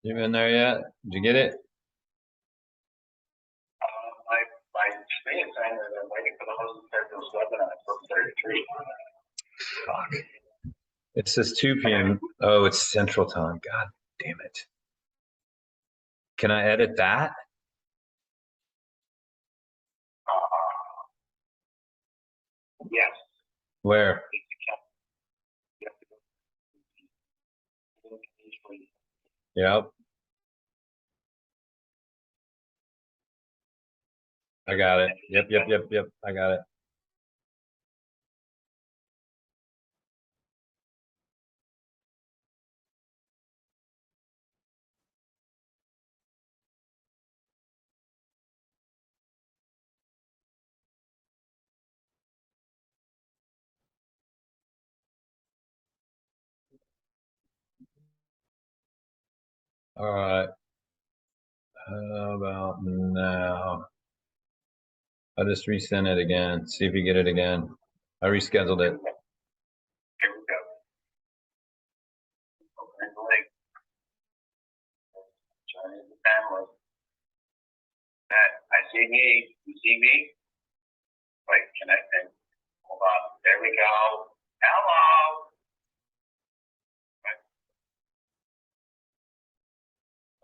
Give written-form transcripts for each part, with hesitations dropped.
You in there yet? Did you get it? My screen is saying that I'm waiting for the host to start this webinar at 4:33. Fuck. It says 2 p.m. Oh, it's Central Time. God damn it. Can I edit that? Yes. Where? Yep. I got it. Yep. I got it. All right. How about now? I just resent it again. See if you get it again. I rescheduled it. Here we go. Open the link. Join the family. I see me. You see me? Wait, connecting. Hold on. There we go. Hello.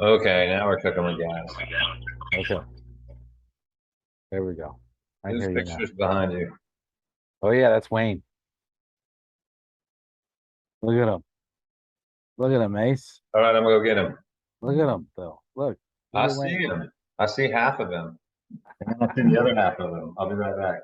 Okay, now we're cooking with gas. Okay. There we go. I Whose hear you now. picture's behind you? Oh yeah, that's Wayne. Look at him. Look at him, Ace. All right, I'm gonna go get him. Look at him, Bill. Look. I at see Wayne. him. I see half of him. And I see the other half of him. I'll be right back.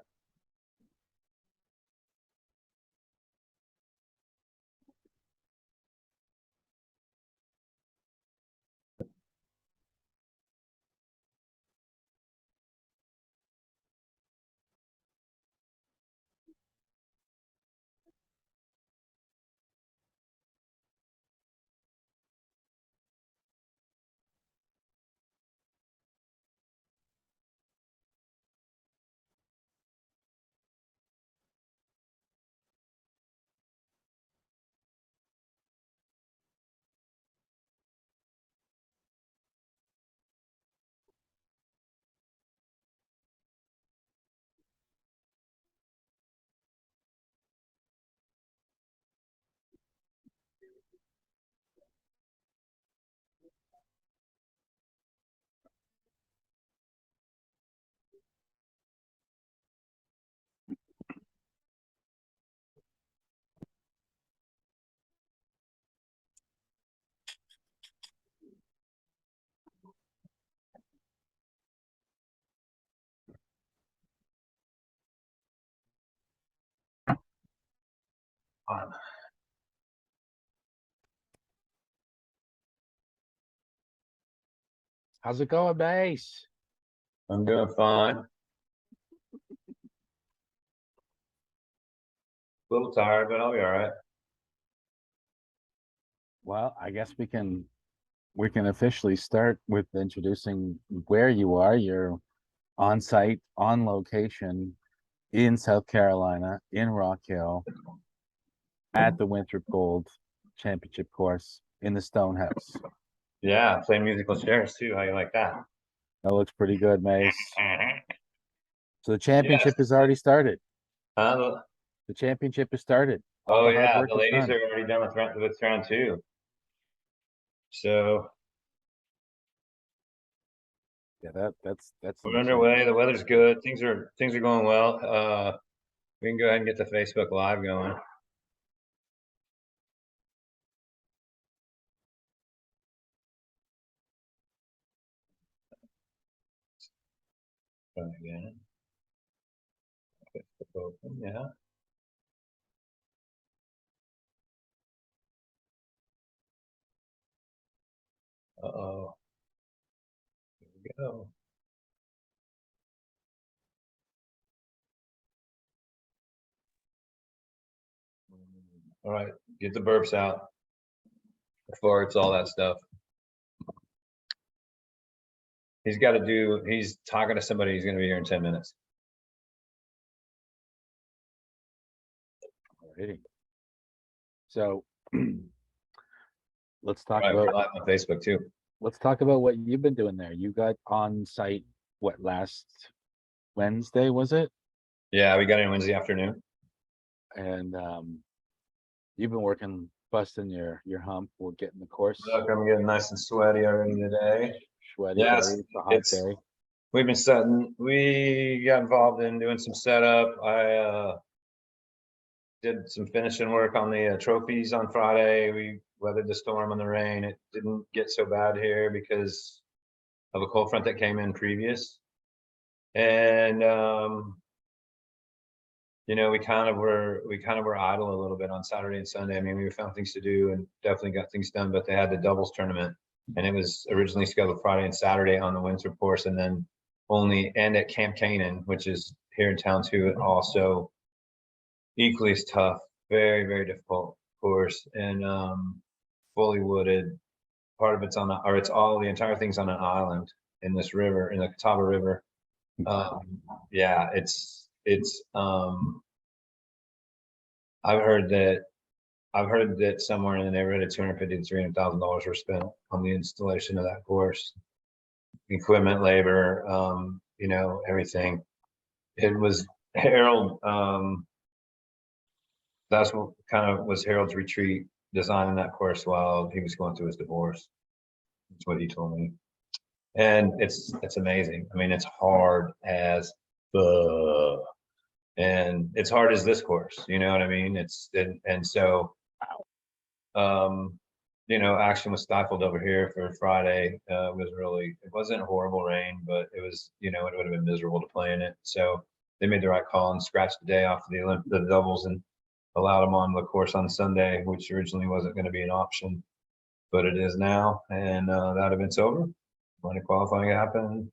How's it going, Base? I'm doing fine. A little tired, but I'll be all right. Well, I guess we can officially start with introducing where you are. You're on site, on location in South Carolina, in Rock Hill, at the Winthrop Gold Championship course in the Stonehouse. Yeah, play musical chairs too. How you like that? That looks pretty good, Mace. So the championship has already started. The The championship has started. Oh the hard yeah, work the is ladies done. are already done with round 2. So Yeah, that's we're underway. The weather's good. Things are going well. We can go ahead and get the Facebook Live going. Try again. Facebook open, yeah. Uh-oh. Here we go. All right, get the burps out. The farts, all that stuff. He's talking to somebody. He's going to be here in 10 minutes. Alrighty. So let's talk Right, about we're live on Facebook too. let's talk about what you've been doing there. You got on site, what, last Wednesday, was it? Yeah, we got in Wednesday afternoon. And you've been working, busting your hump. We're getting the course Look, I'm getting nice and sweaty already today. sweaty. Yes, It's a hot it's day. we've been setting. We got involved in doing some setup. I did some finishing work on the trophies on Friday. We weathered the storm and the rain. It didn't get so bad here because of a cold front that came in previous. And you know, we kind of were idle a little bit on Saturday and Sunday. I mean, we found things to do and definitely got things done, but they had the doubles tournament and it was originally scheduled Friday and Saturday on the Windsor course and then only and at Camp Canaan, which is here in town too, and also equally as tough, very, very difficult course and fully wooded. Part of it's on or it's all the entire thing's on an island in this river, in the Catawba River. Yeah, it's I've heard that somewhere in the neighborhood of $250,000 to $300,000 were spent on the installation of that course, equipment, labor, you know, everything. It was Harold. That's what kind of was Harold's retreat, designing that course while he was going through his divorce. That's what he told me, and it's amazing. I mean, it's hard as the. And it's hard as this course, you know what I mean? And so, you know, action was stifled over here for Friday. It wasn't horrible rain, but it was, you know, it would have been miserable to play in it. So they made the right call and scratched the day off of the doubles and allowed them on the course on Sunday, which originally wasn't going to be an option, but it is now. And that event's over. Monday qualifying happened.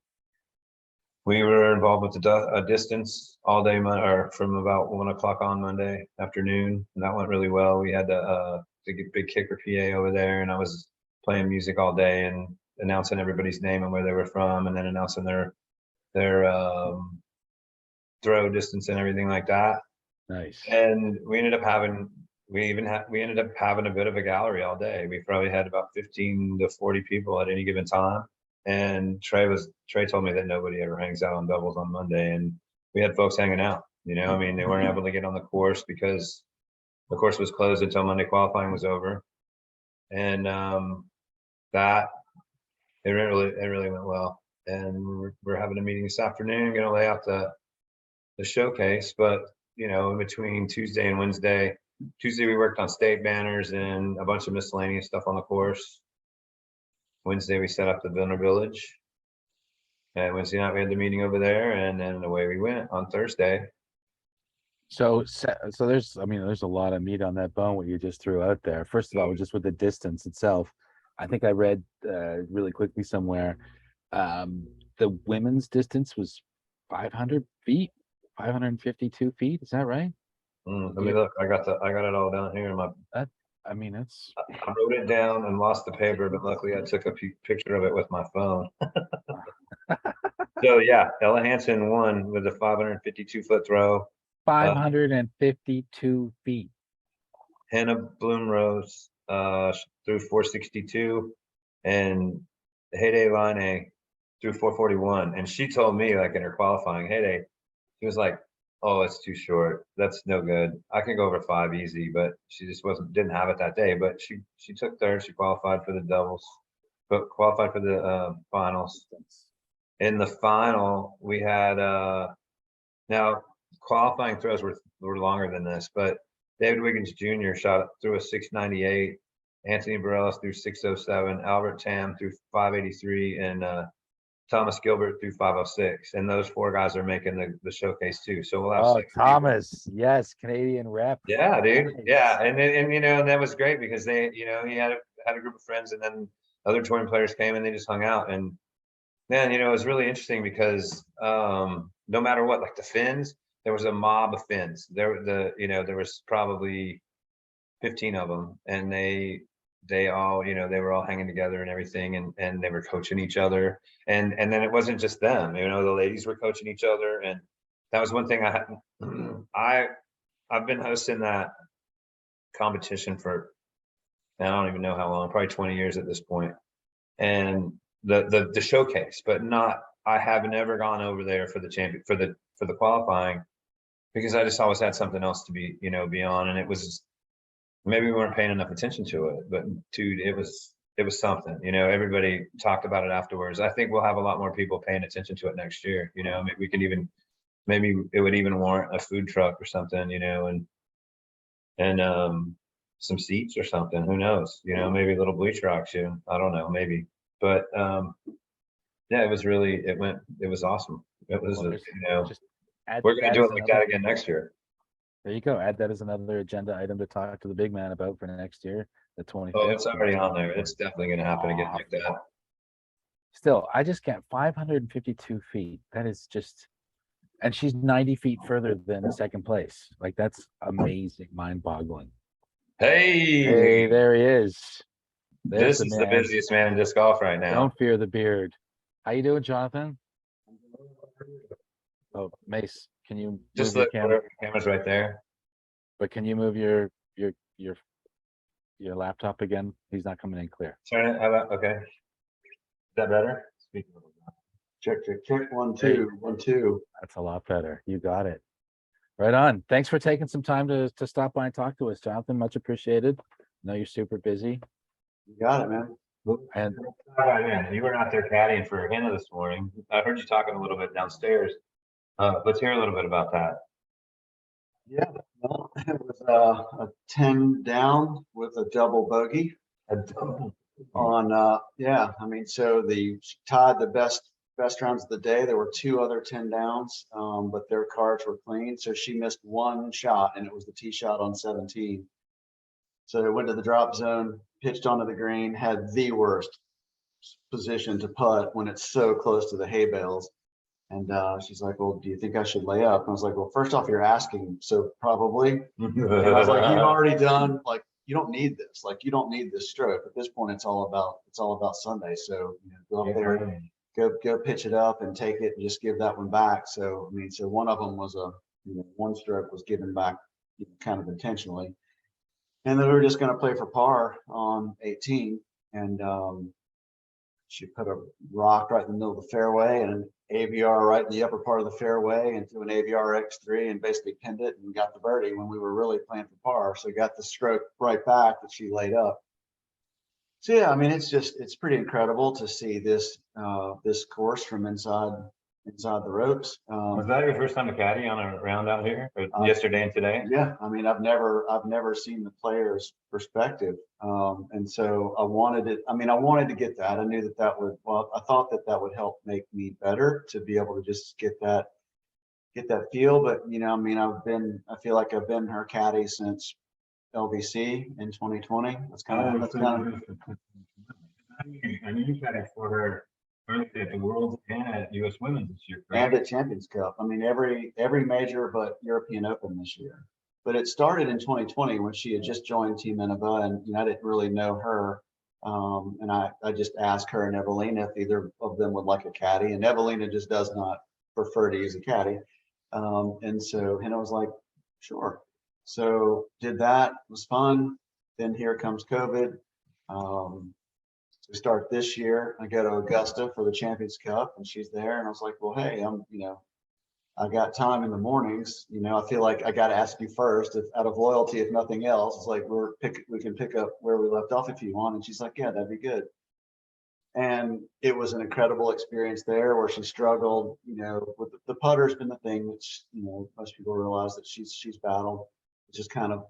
We were involved with the distance all day, or from about 1 o'clock on Monday afternoon, and that went really well. We had the big kicker PA over there, and I was playing music all day and announcing everybody's name and where they were from, and then announcing their throw distance and everything like that. Nice. And we ended up having a bit of a gallery all day. We probably had about 15 to 40 people at any given time. And Trey told me that nobody ever hangs out on doubles on Monday, and we had folks hanging out. You know, I mean, they weren't able to get on the course because the course was closed until Monday qualifying was over, and that it really went well. And we're having a meeting this afternoon, going to lay out the showcase. But you know, in between Tuesday and Wednesday, Tuesday we worked on state banners and a bunch of miscellaneous stuff on the course. Wednesday we set up the Villa Village, and Wednesday night we had the meeting over there, and then away we went on Thursday. So there's, I mean, there's a lot of meat on that bone, what you just threw out there. First of all, just with the distance itself, I think I read really quickly somewhere, the women's distance was 500 feet, 552 feet. Is that right? Let me look. I got it all down here in my. I mean, it's. I wrote it down and lost the paper, but luckily I took a picture of it with my phone. So yeah, Ella Hansen won with a 552-foot throw. 552 feet. Hannah Bloomrose threw 462, and Heyday Line threw 441. And she told me, like in her qualifying, Heyday, she was like, "Oh, it's too short. That's no good. I can go over 5 easy," but she just didn't have it that day. But she took third. She qualified for the doubles, but qualified for the finals. In the final, we had now qualifying throws were longer than this, but David Wiggins Jr. threw a 698, Anthony Bareilles threw 607, Albert Tam threw 583, and Thomas Gilbert threw 506. And those 4 guys are making the showcase too. So we'll have Thomas, yes, Canadian rep. Yeah, dude. Nice. Yeah, and you know, and that was great because they, you know, he had a group of friends, and then other touring players came and they just hung out. And man, you know, it was really interesting because no matter what, like the Finns, there was a mob of Finns. There was probably 15 of them, and they all, you know, they were all hanging together and everything, and they were coaching each other, and then it wasn't just them, you know, the ladies were coaching each other, and that was one thing I've been hosting that competition for, I don't even know how long, probably 20 years at this point. and the showcase, but not. I have never gone over there for the champion for the qualifying because I just always had something else to be on, and it was maybe we weren't paying enough attention to it, but dude, it was something. Everybody talked about it afterwards. I think we'll have a lot more people paying attention to it next year. Maybe we can even maybe it would even warrant a food truck or something, and some seats or something. Who knows? Maybe a little bleacher auction. I don't know, maybe. But yeah, it was awesome. It was, Just add we're gonna that do as it like another- that again next year. There you go. Add that as another agenda item to talk to the big man about for next year, the 25th. Oh, it's already on there. It's definitely gonna happen again like that. Still, I just can't. 552 feet. That is just, and she's 90 feet further than second place. Like that's amazing, mind-boggling. Hey, Hey, there he is. There's this is the man. busiest man in disc golf right now. Don't fear the beard. How you doing, Jonathan? Oh, Mace, can you Just move your look, camera? camera's right there. But can you move your laptop again? He's not coming in clear. Turn it. How about okay? Is that better? Speak a little bit. Check. 1, There 2, 1, 2. That's a lot better. You got it. Right on. Thanks for taking some time to stop by and talk to us, Jonathan. Much appreciated. I know you're super busy. You got it, man. And You were out there caddying for Hannah this morning. I heard you talking a little bit downstairs. Let's hear a little bit about that. Yeah, well, it was a 10 down with a double bogey on yeah, I mean, so she tied the best rounds of the day. There were 2 other 10 downs, but their cards were clean, so she missed 1 shot, and it was the tee shot on 17. So they went to the drop zone, pitched onto the green, had the worst position to putt when it's so close to the hay bales. And she's like, well, do you think I should lay up? And I was like, well, first off, you're asking, so probably. And I was like, you've already done, like, you don't need this. Like, you don't need this stroke. At this point, it's all about Sunday. So go up there, go pitch it up and take it and just give that one back. So I mean, so one of them was one stroke was given back kind of intentionally. And then we were just going to play for par on 18, and she put a rock right in the middle of the fairway and an AVR right in the upper part of the fairway into an AVR X3 and basically pinned it and got the birdie when we were really playing for par. So got the stroke right back that she laid up. So yeah, I mean, it's pretty incredible to see this this course from inside the ropes. Was that your first time to caddy on a round out here? Or yesterday and today? Yeah, I mean, I've never seen the player's perspective, and so I wanted to get that. I knew that would. Well, I thought that would help make me better to be able to just get that feel. But I mean, I feel like I've been her caddy since LVC in 2020. That's kind of. I mean, you caddied for her. At the Worlds and at US Women's this year, correct? And at Champions Cup. I mean, every major but European Open this year. But it started in 2020 when she had just joined Team Innova, and I didn't really know her. And I just asked her and Evelina if either of them would like a caddy, and Evelina just does not prefer to use a caddy. And so Hannah was like, sure. So did that. It was fun. Then here comes COVID. We start this year. I go to Augusta for the Champions Cup, and she's there. And I was like, well, hey, I got time in the mornings. I feel like I got to ask you first, out of loyalty, if nothing else. It's like we can pick up where we left off if you want. And she's like, yeah, that'd be good. And it was an incredible experience there, where she struggled. With the putter's been the thing which most people realize that she's battled. It's just kind of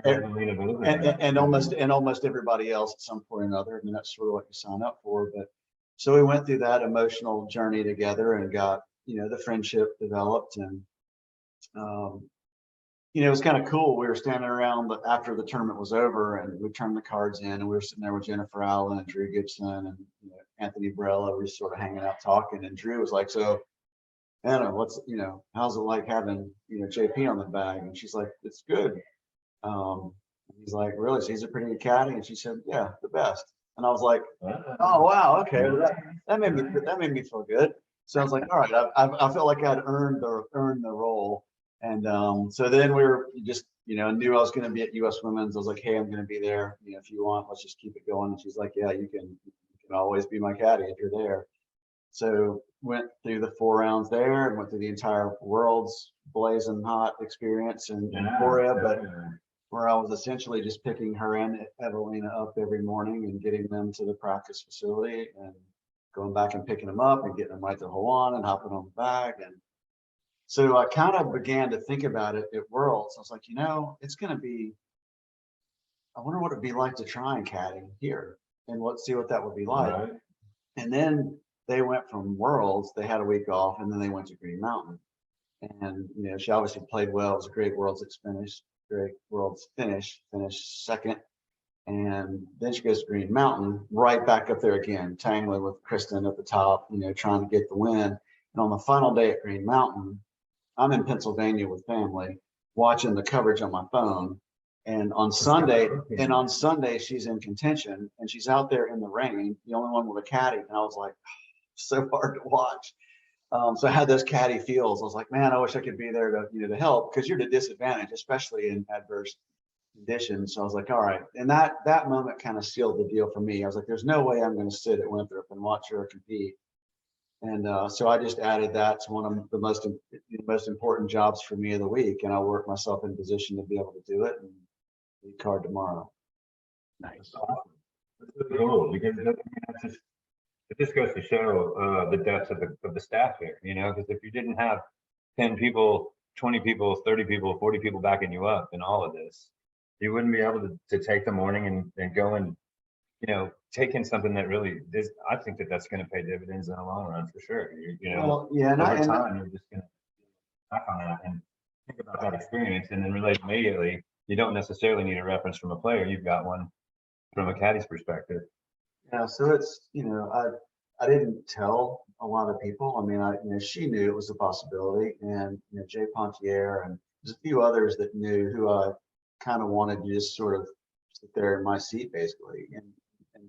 and almost everybody else at some point or another. I mean, that's sort of what you sign up for. But so we went through that emotional journey together and got the friendship developed, and it was kind of cool. We were standing around after the tournament was over, and we turned the cards in, and we were sitting there with Jennifer Allen and Drew Gibson and Anthony Barella. We were sort of hanging out talking, and Drew was like, so Anna, how's it like having, JP on the bag? And she's like, it's good. He's like, really? So he's a pretty good caddy? And she said, yeah, the best. And I was like, oh, wow. Okay. Well, that made me feel good. So I was like, all right, I felt like I'd earned the role. And so then we were just, knew I was going to be at US Women's. I was like, hey, I'm going to be there. If you want, let's just keep it going. And she's like, yeah, you can can always be my caddy if you're there. So went through the 4 rounds there and went through the entire world's blazing hot experience in Korea, but where I was essentially just picking her and Evelina up every morning and getting them to the practice facility and going back and picking them up and getting them right to Hawaii and hopping on the bag. And so I kind of began to think about it at Worlds. I was like, you know, it's going to be, I wonder what it'd be like to try and caddy here and see what that would be like. Right. And then they went from Worlds, they had a week off, and then they went to Green Mountain. And, you know, she obviously played well. It was a great Worlds finish, finished second. And then she goes to Green Mountain, right back up there again, tangling with Kristen at the top, you know, trying to get the win. And on the final day at Green Mountain, I'm in Pennsylvania with family, watching the coverage on my phone. And on Sunday, she's in contention and she's out there in the rain, the only one with a caddy. And I was like, so hard to watch. So I had those caddy feels. I was like, man, I wish I could be there to, you know, to help, because you're at a disadvantage, especially in adverse conditions. So I was like, all right. And that moment kind of sealed the deal for me. I was like, there's no way I'm going to sit at Winthrop and watch her compete. And so I just added that to one of the most important jobs for me of the week. And I worked myself in position to be able to do it and be card tomorrow. Nice. That's really cool, because it just goes to show the depth of the staff here, you know, because if you didn't have 10 people, 20 people, 30 people, 40 people backing you up in all of this, you wouldn't be able to take the morning and go and, you know, take in something that really is. I think that's going to pay dividends in the long run for sure. You know, Well, yeah, over time, you're just going to back on that and think about that experience and then relate immediately. You don't necessarily need a reference from a player. You've got one from a caddy's perspective. yeah. So it's, you know, I didn't tell a lot of people. I mean, you know, she knew it was a possibility, and, you know, Jay Pontier and there's a few others that knew, who I kind of wanted to just sort of sit there in my seat basically and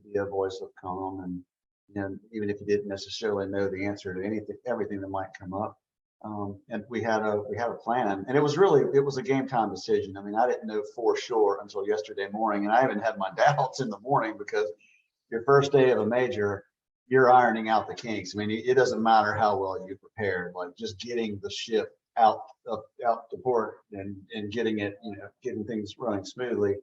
be a voice of calm. And, you know, even if you didn't necessarily know the answer to everything that might come up. And we had a plan, and it was a game time decision. I mean, I didn't know for sure until yesterday morning, and I even had my doubts in the morning, because your first day of a major, you're ironing out the kinks. I mean, it doesn't matter how well you prepared, like just getting the ship out to port and getting it, you know, getting things running smoothly.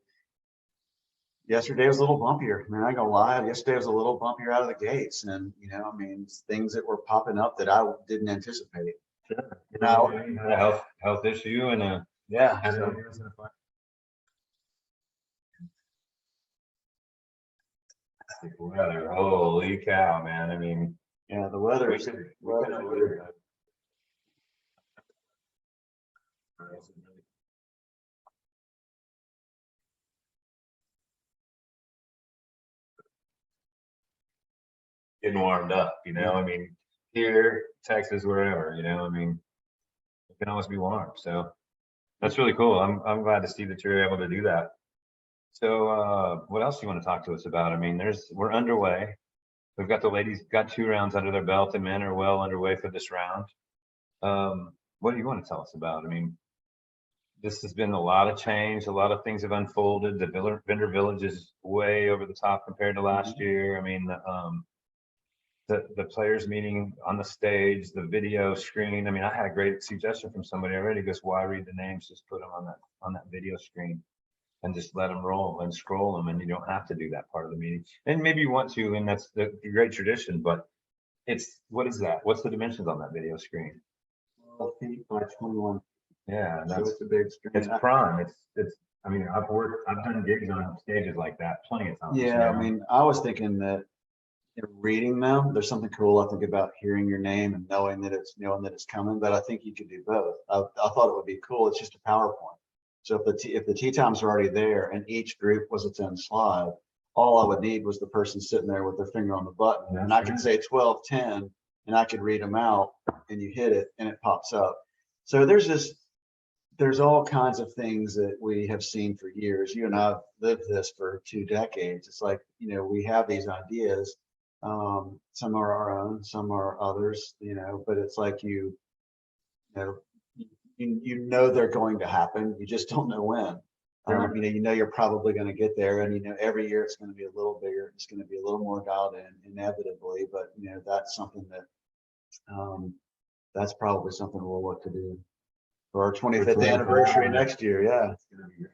Yesterday was a little bumpier. I mean, I ain't gonna lie. Yesterday was a little bumpier out of the gates, and, you know, I mean, things that were popping up that I didn't anticipate. Sure. Now, You had a health issue and a weather. Holy cow, man! I mean, yeah, the weather. Getting warmed up, you know. I mean, here, Texas, wherever, you know. I mean, it can always be warm, so that's really cool. I'm glad to see that you're able to do that. So, what else do you want to talk to us about? I mean, we're underway. We've got the ladies got 2 rounds under their belt, and men are well underway for this round. What do you want to tell us about? I mean, this has been a lot of change. A lot of things have unfolded. The vendor village is way over the top compared to last year. I mean, the players meeting on the stage, the video screen. I mean, I had a great suggestion from somebody already. Goes, why read the names? Just put them on that video screen and just let them roll and scroll them, and you don't have to do that part of the meeting. And maybe you want to, and that's the great tradition. But what is that? What's the dimensions on that video screen? 12 feet by 21. Yeah, So it's a big screen. It's prime. It's. I mean, I've done gigs on stages like that plenty of times. Yeah, you know? I mean, I was thinking that reading them, there's something cool, I think, about hearing your name and knowing that it's coming. But I think you could do both. I thought it would be cool. It's just a PowerPoint. So if the tee times are already there and each group was its own slide, all I would need was the person sitting there with their finger on the button, and I could say 12, 10, and I could read them out, and you hit it and it pops up. So there's all kinds of things that we have seen for years. You and I have lived this for 2 decades. It's like, you know, we have these ideas. Some are our own, some are others, you know, but it's like, you know they're going to happen. You just don't know when. You know you're probably going to get there, and every year it's going to be a little bigger. It's going to be a little more dialed in, inevitably. But that's something that that's probably something we'll look to do for our 25th anniversary next year. Yeah.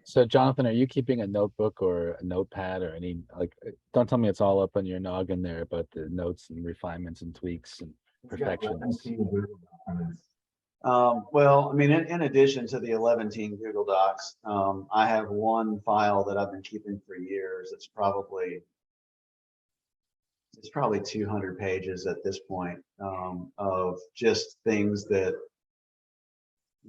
So Jonathan, are you keeping a notebook or a notepad or any, like, don't tell me it's all up on your noggin there, but the notes and refinements and tweaks and perfections. Well, I mean, in addition to the 11 Google Docs, I have one file that I've been keeping for years. It's probably 200 pages at this point, of just things that,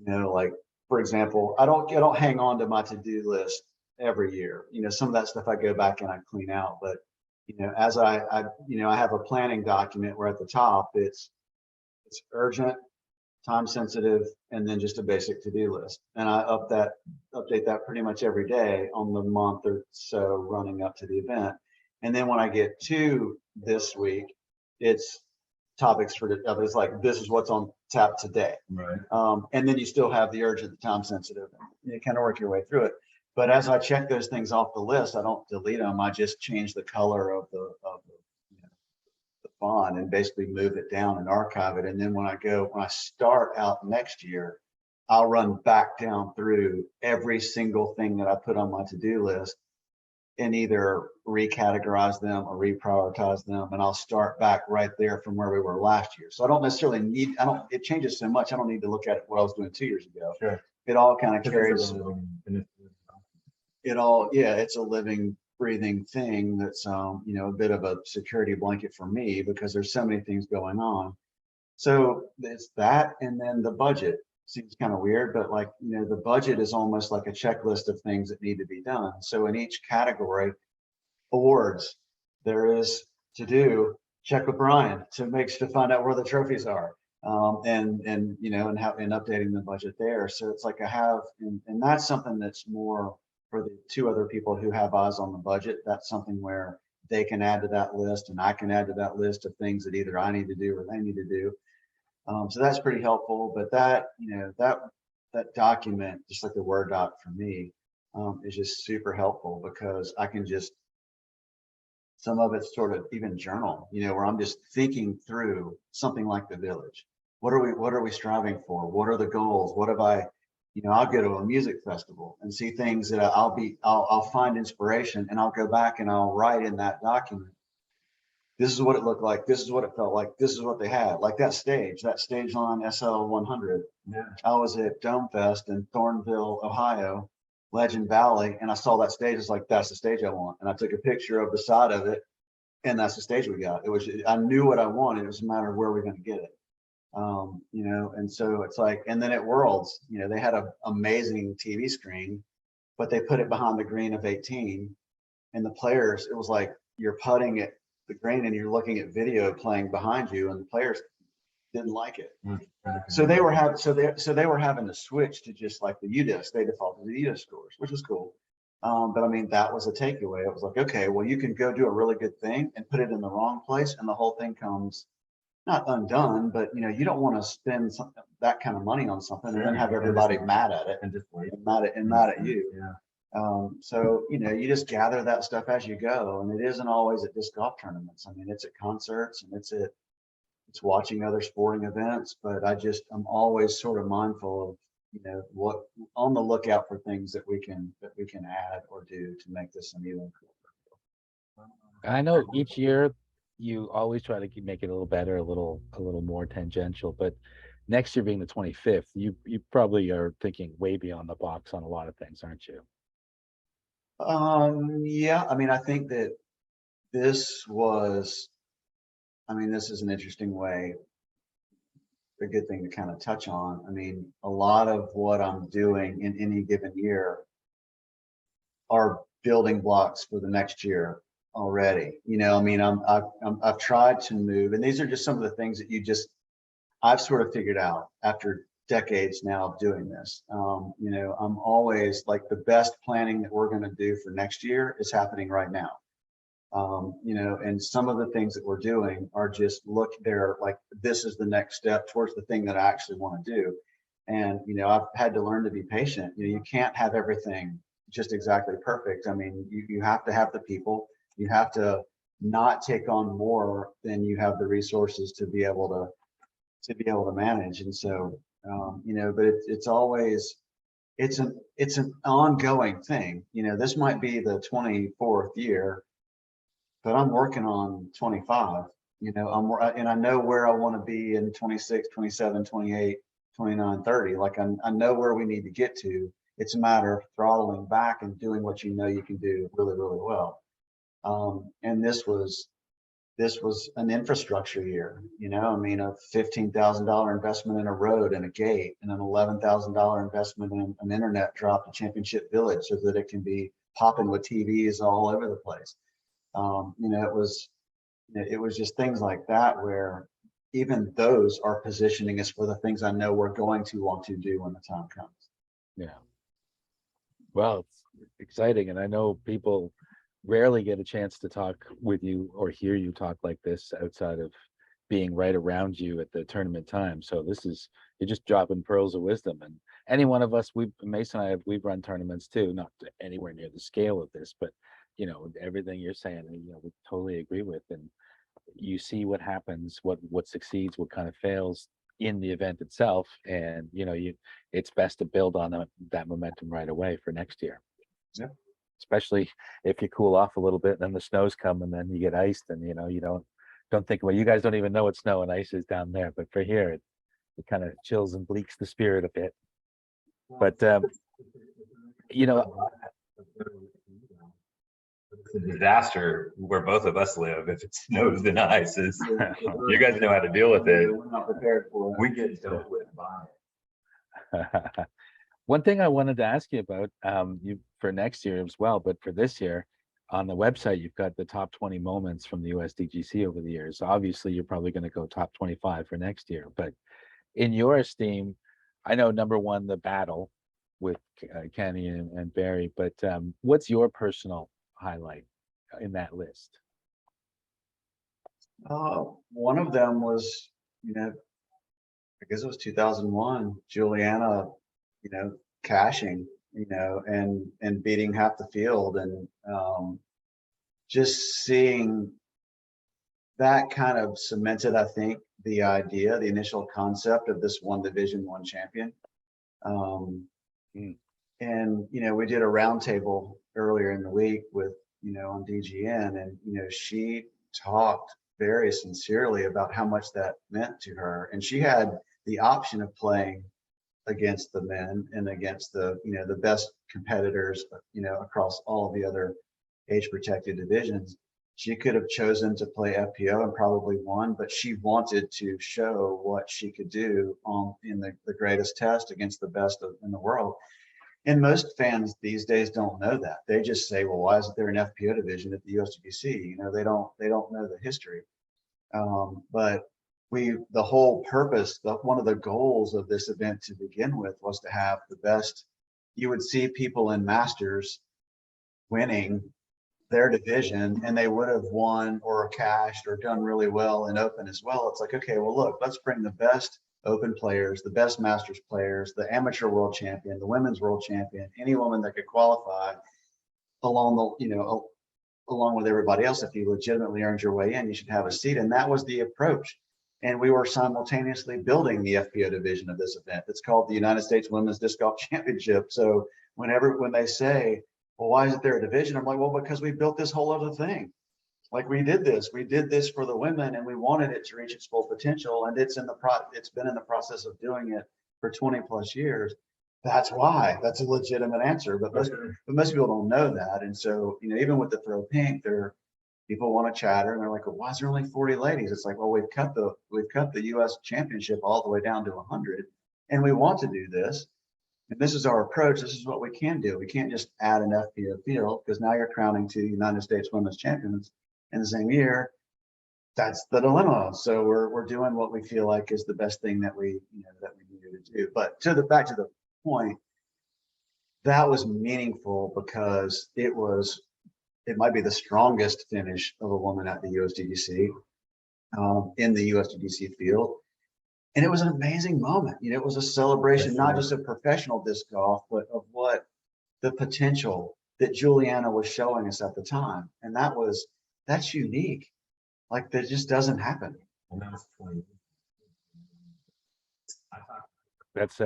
like, for example, I don't hang on to my to-do list every year. Some of that stuff I go back and I clean out, but as I have a planning document where at the top it's urgent, time sensitive, and then just a basic to-do list. And I update that pretty much every day on the month or so running up to the event. And then when I get to this week, it's topics for it's like, this is what's on tap today. Right. And then you still have the urgent, the time sensitive, and you kind of work your way through it. But as I check those things off the list, I don't delete them. I just change the color of the font and basically move it down and archive it. And then when I start out next year, I'll run back down through every single thing that I put on my to-do list and either recategorize them or reprioritize them. And I'll start back right there from where we were last year. So I don't necessarily it changes so much. I don't need to look at what I was doing 2 years ago. Sure. It all kind of carries it's a living, breathing thing that's a bit of a security blanket for me, because there's so many things going on. So it's that, and then the budget seems kind of weird, but the budget is almost like a checklist of things that need to be done. So in each category, awards, there is to do, check with Brian to find out where the trophies are, and updating the budget there. So it's like I have, and that's something that's more for the two other people who have eyes on the budget. That's something where they can add to that list and I can add to that list of things that either I need to do or they need to do. So that's pretty helpful. But that document, just like the Word doc for me, is just super helpful, because I can just, some of it's sort of even journal, where I'm just thinking through something like the village. What are we striving for? What are the goals? What have I, I'll go to a music festival and see things that I'll find inspiration, and I'll go back and I'll write in that document, this is what it looked like. This is what it felt like. This is what they had. Like that stage line SL 100. Yeah. I was at Dome Fest in Thornville, Ohio, Legend Valley, and I saw that stage. It's like, that's the stage I want. And I took a picture of the side of it, and that's the stage we got. I knew what I wanted. It was a matter of where we're going to get it. And so it's like, and then at Worlds, they had an amazing TV screen, but they put it behind the green of 18, and the players, it was like you're putting at the green and you're looking at video playing behind you, and the players didn't like it. So they were having to switch to just like the UDIS. They defaulted to the UDIS scores, which was cool. But I mean, that was a takeaway. It was like, okay, well, you can go do a really good thing and put it in the wrong place, and the whole thing comes not undone, but you don't want to spend that kind of money on something and then have everybody mad at it and just mad at you. Yeah. So you just gather that stuff as you go, and it isn't always at disc golf tournaments. I mean, it's at concerts and it's watching other sporting events, but I'm always sort of mindful of what, on the lookout for things that we can add or do to make this an even cooler. I know each year you always try to make it a little better, a little more tangential, but next year being the 25th, you probably are thinking way beyond the box on a lot of things, aren't you? Yeah, I mean, I think that this is an interesting way, a good thing to kind of touch on. I mean, a lot of what I'm doing in any given year are building blocks for the next year already. I mean, I've tried to move, and these are just some of the things that I've sort of figured out after decades now of doing this. I'm always like, the best planning that we're going to do for next year is happening right now. And some of the things that we're doing are just they're like, this is the next step towards the thing that I actually want to do. And, I've had to learn to be patient. You can't have everything just exactly perfect. I mean, you have to have the people, you have to not take on more than you have the resources to be able to manage. And so, you know, but it's always, it's an ongoing thing. You know, this might be the 24th year, but I'm working on 25. You know, and I know where I want to be in 26, 27, 28, 29, 30. Like I know where we need to get to. It's a matter of throttling back and doing what you know you can do really, really well. And this was an infrastructure year. You know, I mean, a $15,000 investment in a road and a gate, and an $11,000 investment in an internet drop to Championship Village so that it can be popping with TVs all over the place. You know, it was just things like that where even those are positioning us for the things I know we're going to want to do when the time comes. Yeah. Well, it's exciting. And I know people rarely get a chance to talk with you or hear you talk like this outside of being right around you at the tournament time. So this is, you're just dropping pearls of wisdom. And any one of us, Mason and I, we've run tournaments too, not anywhere near the scale of this, but you know, everything you're saying, you know, we totally agree with. And you see what happens, what succeeds, what kind of fails in the event itself. And, you know, it's best to build on that momentum right away for next year. Yeah. Especially if you cool off a little bit, and then the snows come and then you get iced, and you know, you don't think, well, you guys don't even know what snow and ice is down there, but for here, it kind of chills and bleaks the spirit a bit. But you know, It's a disaster where both of us live. If it snows and ices, you guys know how to deal with it. We're not prepared for it. We get dealt with by it. one thing I wanted to ask you about, you for next year as well, but for this year, on the website, you've got the top 20 moments from the USDGC over the years. Obviously, you're probably going to go top 25 for next year, but in your esteem, I know number one, the battle with Kenny and Barry, but what's your personal highlight in that list? One of them was, you know, I guess it was 2001, Juliana, you know, cashing, you know, and beating half the field, and just seeing that kind of cemented, I think, the initial concept of this one Division I champion. And, you know, we did a roundtable earlier in the week with, you know, on DGN, and, you know, she talked very sincerely about how much that meant to her. And she had the option of playing against the men and against the, you know, the best competitors, you know, across all of the other age protected divisions. She could have chosen to play FPO and probably won, but she wanted to show what she could do in the greatest test against the best in the world. And most fans these days don't know that. They just say, well, why isn't there an FPO division at the USDGC? You know, they don't know the history. But the whole purpose, one of the goals of this event to begin with was to have the best. You would see people in Masters winning their division, and they would have won or cashed or done really well in Open as well. It's like, okay, well, look, let's bring the best Open players, the best Masters players, the amateur world champion, the women's world champion, any woman that could qualify along the, you know, along with everybody else. If you legitimately earned your way in, you should have a seat. And that was the approach. And we were simultaneously building the FPO division of this event. It's called the United States Women's Disc Golf Championship. So when they say, well, why isn't there a division? I'm like, well, because we built this whole other thing. Like we did this for the women, and we wanted it to reach its full potential. And it's been in the process of doing it for 20 plus years. That's why. That's a legitimate answer. But most people don't know that. And so, you know, even with the throw pink, people want to chatter, and they're like, well, why is there only 40 ladies? It's like, well, we've cut the US championship all the way down to 100, and we want to do this. And this is our approach. This is what we can do. We can't just add an FPO field, because now you're crowning two United States women's champions in the same year. That's the dilemma. So we're doing what we feel like is the best thing that we needed to do. But back to the point, that was meaningful because it might be the strongest finish of a woman at the USDGC, in the USDGC field. And it was an amazing moment. You know, it was a celebration, not just of professional disc golf, but of what the potential that Juliana was showing us at the time. And that's unique. Like that just doesn't happen. And that was 20. That's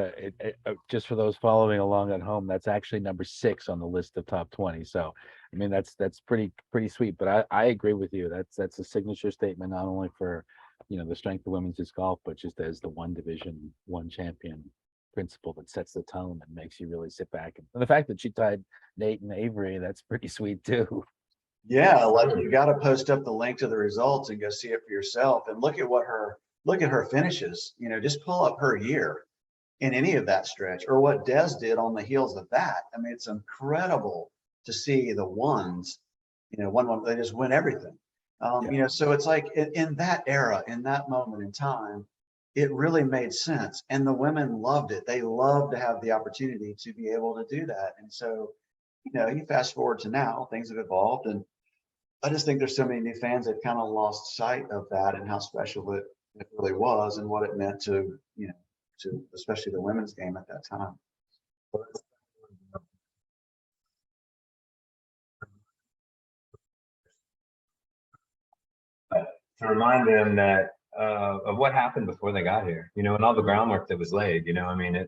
just for those following along at home, that's actually number 6 on the list of top 20. So, I mean, that's pretty sweet. But I agree with you. That's a signature statement, not only for, the strength of women's disc golf, but just as the one division, one champion principle that sets the tone and makes you really sit back. And the fact that she tied Nate and Avery, that's pretty sweet too. Yeah, like you got to post up the link to the results and go see it for yourself and look at her finishes. Just pull up her year in any of that stretch, or what Des did on the heels of that. I mean, it's incredible to see the ones, one, they just win everything. So it's like in that era, in that moment in time, it really made sense. And the women loved it. They loved to have the opportunity to be able to do that. And so, you fast forward to now, things have evolved. And I just think there's so many new fans that kind of lost sight of that and how special it really was and what it meant to, to especially the women's game at that time. To remind them that of what happened before they got here, and all the groundwork that was laid. I mean,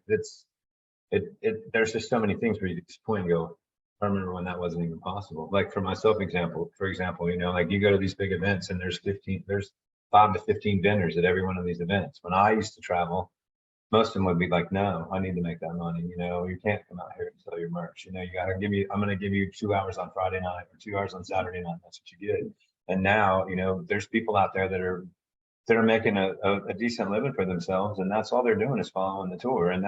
there's just so many things where you just point and go, I remember when that wasn't even possible. Like for myself, for example, like you go to these big events and there's 5 to 15 vendors at every one of these events. When I used to travel, most of them would be like, no, I need to make that money. You can't come out here and sell your merch. You gotta I'm going to give you 2 hours on Friday night or 2 hours on Saturday night. That's what you get. And now, there's people out there that are making a decent living for themselves. And that's all they're doing is following the tour. And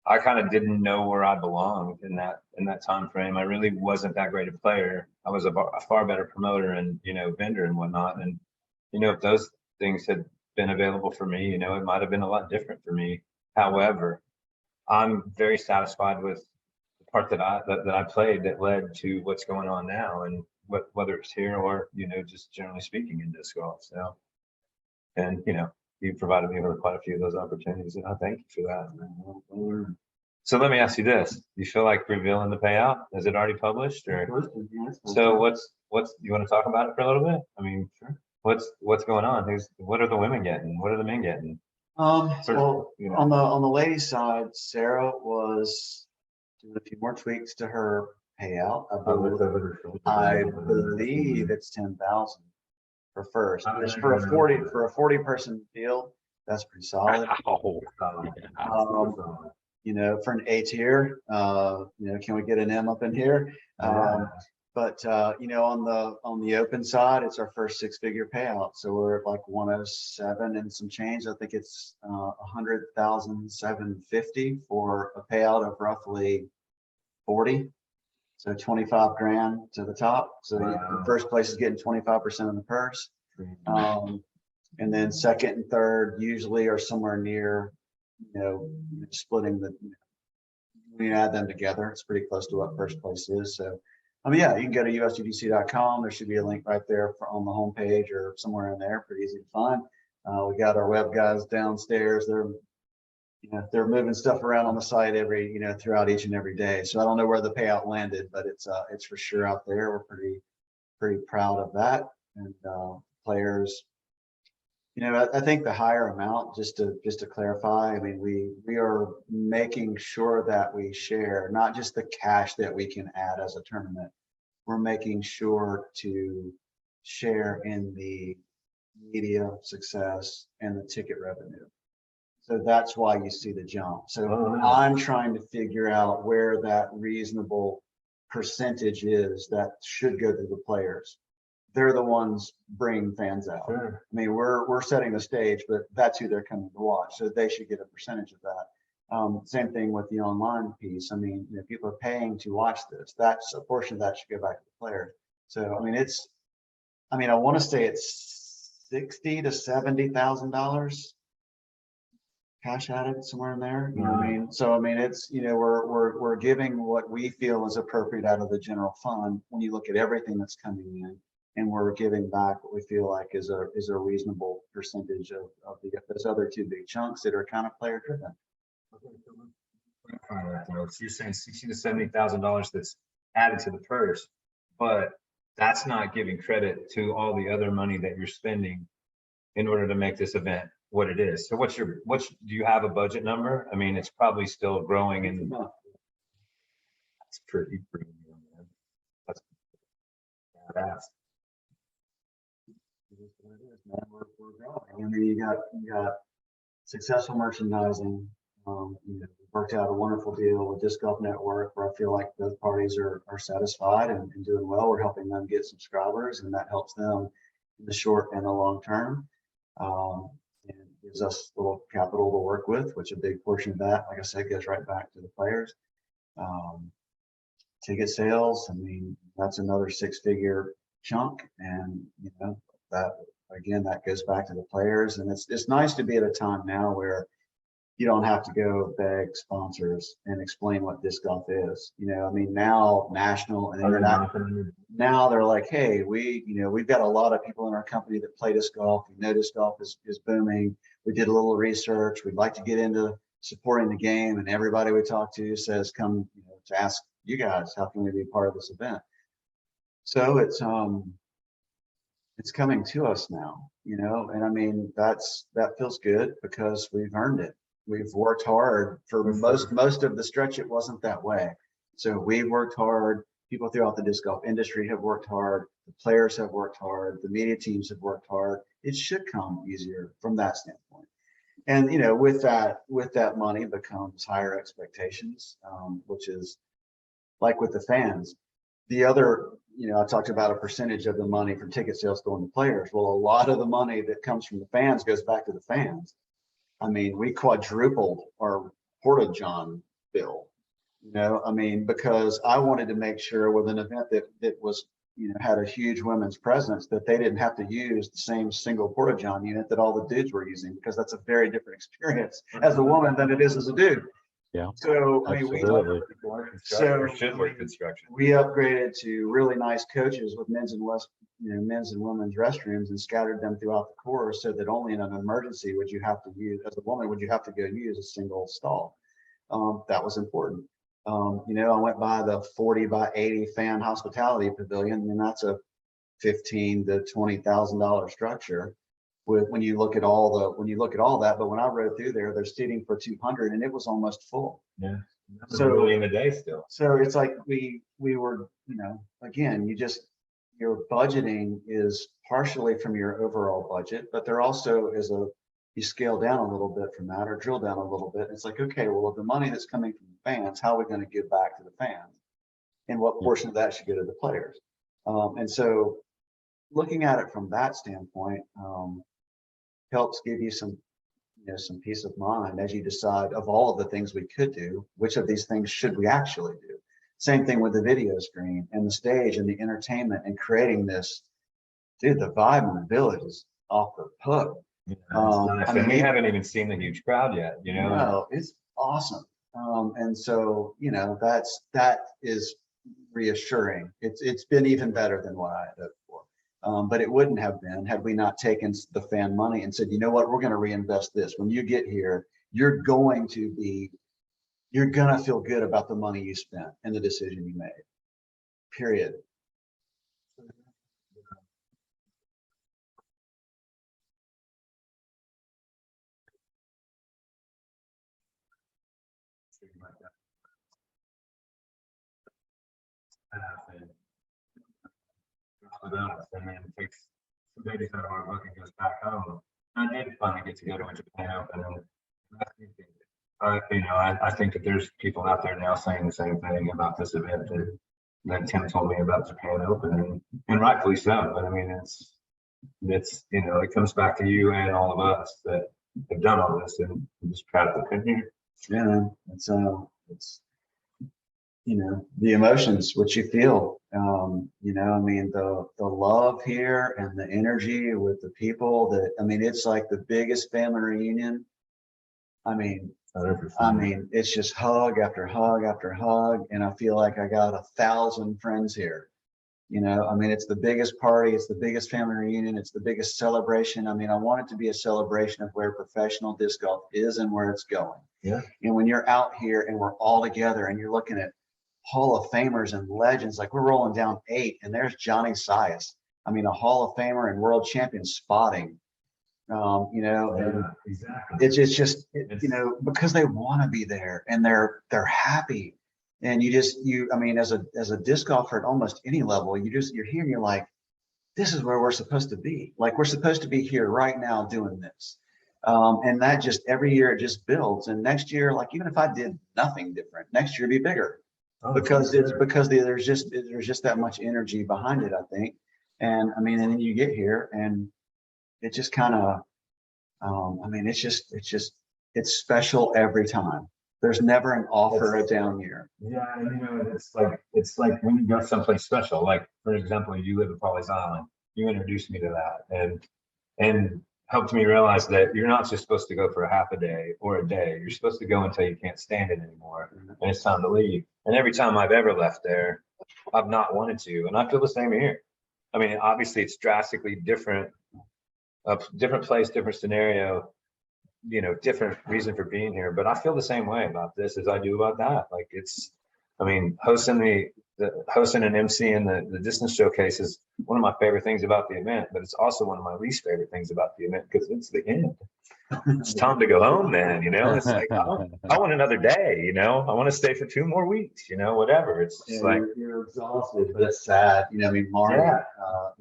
I kind of didn't know where I belonged in that time frame. I really wasn't that great a player. I was a far better promoter and, vendor and whatnot. And, if those things had been available for me, it might have been a lot different for me. However, I'm very satisfied with the part that I played that led to what's going on now, and whether it's here or just generally speaking in disc golf. So, and you provided me with quite a few of those opportunities, and I thank you for that. So let me ask you this: do you feel like revealing the payout? Is it already published, or so? What's you want to talk about it for a little bit? I mean, sure. What's going on? What are the women getting? What are the men getting? Well, on the ladies' side, Sarah was doing a few more tweaks to her payout. I believe it's 10,000 for first. Which for a 40 person field, that's pretty solid. For an A tier, can we get an M up in here? But on the open side, it's our first 6-figure payout. So we're at like 107 and some change. I think it's 100,750 for a payout of roughly 40. So 25 grand to the top. So the first place is getting 25% of the purse. And then second and third usually are somewhere near, splitting when you add them together, it's pretty close to what first place is. So you can go to USDGC.com. There should be a link right there on the homepage or somewhere in there. Pretty easy to find. We got our web guys downstairs. They're moving stuff around on the site throughout each and every day. So I don't know where the payout landed, but it's for sure out there. We're pretty proud of that. And players, I think the higher amount, just to clarify, I mean, we are making sure that we share not just the cash that we can add as a tournament. We're making sure to share in the media success and the ticket revenue. So that's why you see the jump. So I'm trying to figure out where that reasonable percentage is that should go to the players. They're the ones bringing fans out. Sure. I mean, we're setting the stage, but that's who they're coming to watch. So they should get a percentage of that. Same thing with the online piece. I mean, people are paying to watch this. That's a portion of that should go back to the players. So, I mean, I want to say it's $60,000 to $70,000 cash added somewhere in there. You know what I mean? So, it's, we're giving what we feel is appropriate out of the general fund when you look at everything that's coming in. And we're giving back what we feel like is a reasonable percentage of those other two big chunks that are kind of player driven. So you're saying $60,000 to $70,000 that's added to the purse, but that's not giving credit to all the other money that you're spending in order to make this event what it is. So do you have a budget number? I mean, it's probably still growing and that's pretty premium, man. That's badass. We're growing. I mean, you got successful merchandising. You know, worked out a wonderful deal with Disc Golf Network where I feel like both parties are satisfied and doing well. We're helping them get subscribers, and that helps them in the short and the long term. And gives us a little capital to work with, which a big portion of that, like I said, goes right back to the players. Ticket sales, I mean, that's another six-figure chunk, and you know that again, that goes back to the players. And it's nice to be at a time now where you don't have to go beg sponsors and explain what disc golf is. You know, I mean, now national and international, now they're like, hey, we've got a lot of people in our company that play disc golf. We know disc golf is booming. We did a little research. We'd like to get into supporting the game. And everybody we talk to says, come, you know, to ask you guys, how can we be part of this event? So it's coming to us now, you know, and I mean, that feels good because we've earned it. We've worked hard for most of the stretch. It wasn't that way. So we've worked hard. People throughout the disc golf industry have worked hard. The players have worked hard. The media teams have worked hard. It should come easier from that standpoint. And, you know, with that money becomes higher expectations, which is like with the fans. The other, you know, I talked about a percentage of the money from ticket sales going to players. Well, a lot of the money that comes from the fans goes back to the fans. I mean, we quadrupled our Porta-John bill, you know, I mean, because I wanted to make sure with an event that was, you know, had a huge women's presence, that they didn't have to use the same single Porta-John unit that all the dudes were using, because that's a very different experience as a woman than it is as a dude. Yeah. So I mean, we upgraded to really nice coaches with men's and women's restrooms and scattered them throughout the course, so that only in an emergency would you have to use, as a woman, would you have to go use a single stall. That was important. You know, I went by the 40 by 80 fan hospitality pavilion, and that's a $15,000 to $20,000 structure. When you look at all that, but when I rode through there, there's seating for 200, and it was almost full. Yeah. So early in the day still. So it's like we were, you know, again, your budgeting is partially from your overall budget, but there also is you scale down a little bit from that or drill down a little bit. It's like, okay, well, if the money that's coming from the fans, how are we going to give back to the fans? And what portion of that should go to the players? And so looking at it from that standpoint, helps give you some peace of mind as you decide, of all of the things we could do, which of these things should we actually do? Same thing with the video screen and the stage and the entertainment and creating this. Dude, the vibe in the village is off the hook. Yeah, nice. I mean, we haven't even seen the huge crowd yet, you know. No, it's awesome. And so, you know, that is reassuring. It's been even better than what I had hoped for. But it wouldn't have been had we not taken the fan money and said, you know what, we're going to reinvest this. When you get here, you're going to feel good about the money you spent and the decision you made, period. And then it takes 2 days out of our book and goes back home. I did finally get to go to a Japan Open, and I think that there's people out there now saying the same thing about this event that Tim told me about Japan Open, and rightfully so. But I mean, it's you know, it comes back to you and all of us that have done all this, and I'm just proud of the country. Yeah, it's you know, the emotions which you feel, you know, I mean, the love here and the energy with the people that, I mean, it's like the biggest family reunion. I mean, it's just hug after hug after hug. And I feel like I got 1,000 friends here, You know, I mean, it's the biggest party, it's the biggest family reunion, it's the biggest celebration. I mean, I want it to be a celebration of where professional disc golf is and where it's going. Yeah. And when you're out here and we're all together and you're looking at Hall of Famers and legends, like we're rolling down 8 and there's Johnny Sias. I mean, a Hall of Famer and world champion spotting. You know, and exactly. it's just, you know, because they want to be there and they're happy. And I mean, as a disc golfer at almost any level, you're here and you're like, this is where we're supposed to be. Like, we're supposed to be here right now doing this. And that just every year it just builds. And next year, like, even if I did nothing different, next year it'd be bigger. Because there's just that much energy behind it, I think. And I mean, and then you get here and it just kind of, I mean, it's special every time. There's never an off or a down year. Yeah, and you know, it's like when you go someplace special, like for example, you live at Pawleys Island, you introduced me to that and helped me realize that you're not just supposed to go for a half a day or a day. You're supposed to go until you can't stand it anymore and it's time to leave. And every time I've ever left there, I've not wanted to. And I feel the same here. I mean, obviously it's drastically different, a different place, different scenario, you know, different reason for being here, but I feel the same way about this as I do about that. Like, it's, I mean, hosting and emceeing the distance showcase is one of my favorite things about the event, but it's also one of my least favorite things about the event because it's the end. It's time to go home, man. You know, it's like I want another day. You know, I want to stay for 2 more weeks. You know, whatever. It's just like you're exhausted, but it's sad. You know, I mean, Marty,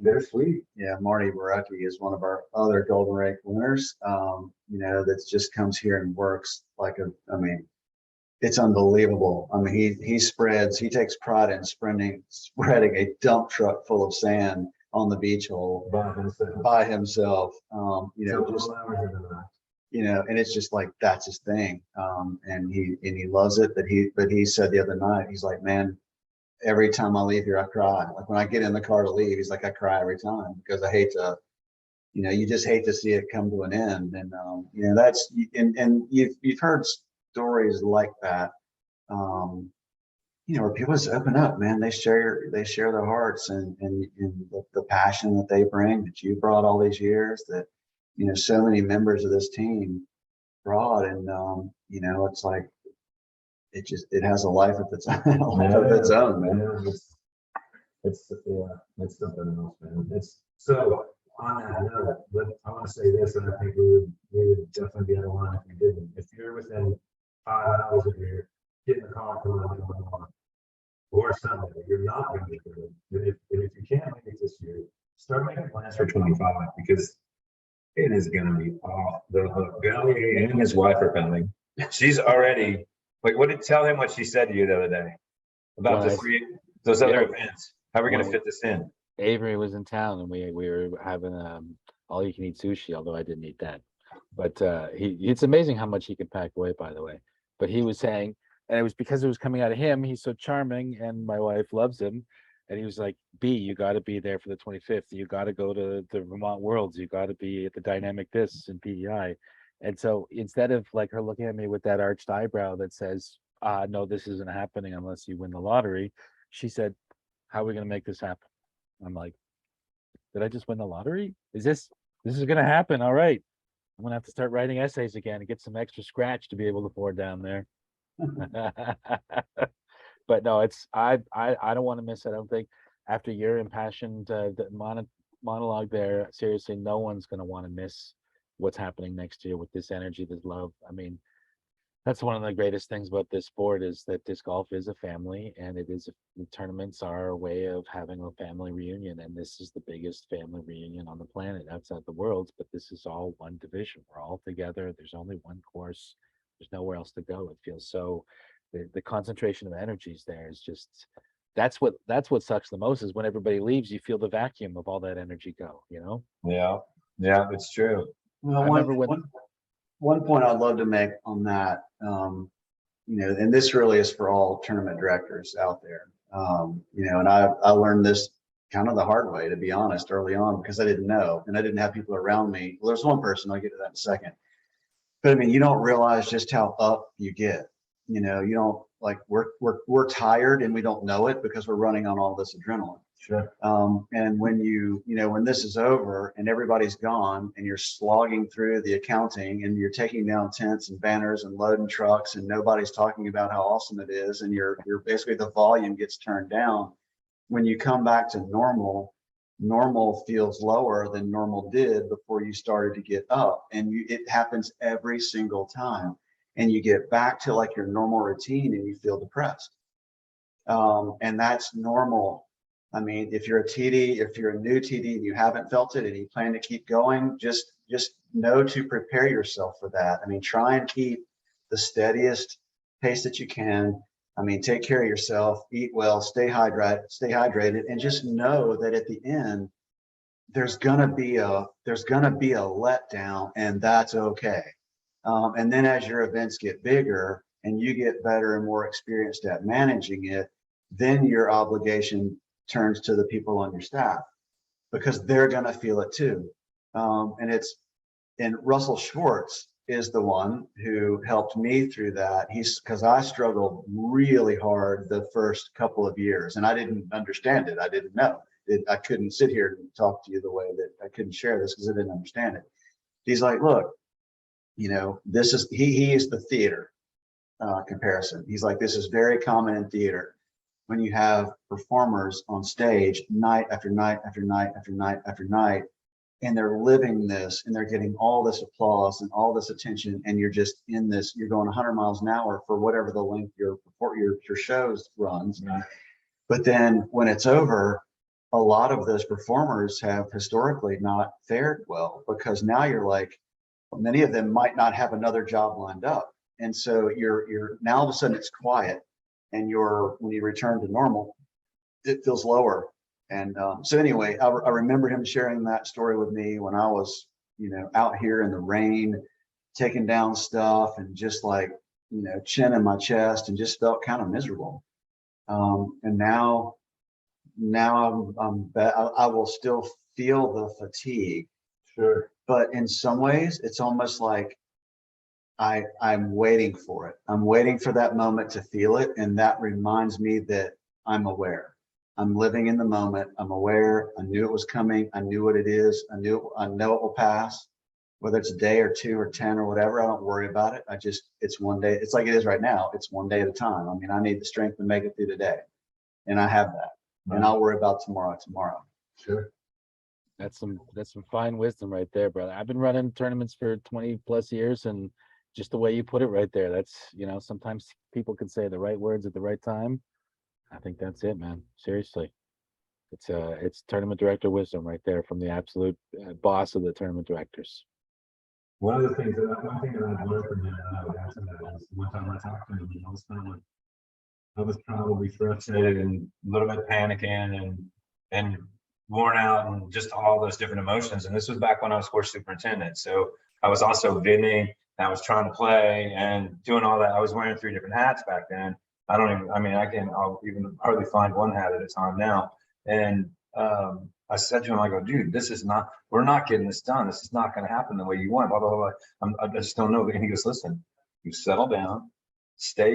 bittersweet. Yeah, Marty Barecki is one of our other Golden Rake winners. You know, that just comes here and works like I mean, it's unbelievable. I mean, he takes pride in spreading a dump truck full of sand on the beach hole by himself. You know, just, you know, and it's just like, that's his thing. And he loves it. But he said the other night, he's like, man, every time I leave here, I cry. Like, when I get in the car to leave, he's like, I cry every time because I hate to, you know, you just hate to see it come to an end. And, you know, that's, and you've heard stories like that, you know, where people just open up, man. They share their hearts and the passion that they bring, that you brought all these years, that, you know, so many members of this team brought. And, you know, it's like, it has a life of its own, man. It's something else, man. It's so on that note, but I want to say this, and I think we would definitely be out of line if we didn't. If you're within 5 hours of here, get in the car, come on, or Sunday, you're not going to be good. And if you can't make it this year, start making plans for 25 because it is going to be off the hook. Billy and his wife are coming. She's already. Like, tell him what she said to you the other day about those other events. How are we going to fit this in? Avery was in town and we were having all you can eat sushi, although I didn't eat that. But it's amazing how much he can pack away, by the way. But he was saying, and it was because it was coming out of him, he's so charming and my wife loves him. And he was like, B, you got to be there for the 25th. You got to go to the Vermont Worlds. You got to be at the Dynamic Discs in PEI. And so instead of like her looking at me with that arched eyebrow that says, no, this isn't happening unless you win the lottery, she said, how are we going to make this happen? I'm like, did I just win the lottery? This is going to happen. All right. I'm going to have to start writing essays again and get some extra scratch to be able to pour down there. But no, I don't want to miss it. I don't think after your impassioned monologue there, seriously, no one's going to want to miss what's happening next year with this energy, this love. I mean, that's one of the greatest things about this sport is that disc golf is a family, and the tournaments are a way of having a family reunion. And this is the biggest family reunion on the planet outside the Worlds, but this is all one division. We're all together. There's only one course. There's nowhere else to go. It feels so, the concentration of energies there is just, that's what sucks the most is when everybody leaves, you feel the vacuum of all that energy go, you know? Yeah, it's true. Well, one point I'd love to make on that, you know, and this really is for all tournament directors out there, you know, and I learned this kind of the hard way, to be honest, early on, because I didn't know, and I didn't have people around me. Well, there's one person, I'll get to that in a second. But I mean, you don't realize just how up you get. You know, you don't, like, we're tired and we don't know it because we're running on all this adrenaline. Sure. And when when this is over and everybody's gone and you're slogging through the accounting and you're taking down tents and banners and loading trucks and nobody's talking about how awesome it is, and you're basically, the volume gets turned down. When you come back to normal, normal feels lower than normal did before you started to get up, and it happens every single time. And you get back to like your normal routine and you feel depressed. And that's normal. I mean, if you're a TD, if you're a new TD and you haven't felt it and you plan to keep going, just know to prepare yourself for that. I mean, try and keep the steadiest pace that you can. I mean, take care of yourself, eat well, stay hydrated, and just know that at the end, there's gonna be a letdown, and that's okay. And then as your events get bigger and you get better and more experienced at managing it, then your obligation turns to the people on your staff, because they're going to feel it too. And Russell Schwartz is the one who helped me through that. Because I struggled really hard the first couple of years and I didn't understand it. I didn't know it. I couldn't sit here and talk to you the way that I couldn't share this because I didn't understand it. He's like, look, this is, he is the theater comparison. He's like, this is very common in theater. When you have performers on stage night after night after night after night after night, and they're living this and they're getting all this applause and all this attention, and you're just in this, you're going 100 miles an hour for whatever the length your shows runs. Right. But then when it's over, a lot of those performers have historically not fared well, because now you're like, many of them might not have another job lined up. And so you're now all of a sudden it's quiet, and when you return to normal, it feels lower. And so anyway, I remember him sharing that story with me when I was, out here in the rain, taking down stuff and just like, chin in my chest, and just felt kind of miserable. And now I will still feel the fatigue. Sure. But in some ways, it's almost like I'm waiting for it. I'm waiting for that moment to feel it. And that reminds me that I'm aware. I'm living in the moment. I'm aware. I knew it was coming. I knew what it is. I know it will pass, whether it's a day or 2 or 10 or whatever. I don't worry about it. It's one day. It's like it is right now. It's one day at a time. I mean, I need the strength to make it through the day, and I have that. Right. And I'll worry about tomorrow. Sure. That's some fine wisdom right there, brother. I've been running tournaments for 20 plus years, and just the way you put it right there, that's, sometimes people can say the right words at the right time. I think that's it, man. Seriously. It's tournament director wisdom right there from the absolute boss of the tournament directors. One thing that I've learned from him, and I would ask him that, was one time I talked to him, and I was probably frustrated and a little bit panicking and worn out and just all those different emotions. And this was back when I was course superintendent. So I was also vending, and I was trying to play and doing all that. I was wearing 3 different hats back then. I'll even hardly find one hat at a time now. And I said to him, I go, dude, we're not getting this done. This is not going to happen the way you want, blah, blah, blah. I just don't know. And he goes, listen, you settle down, stay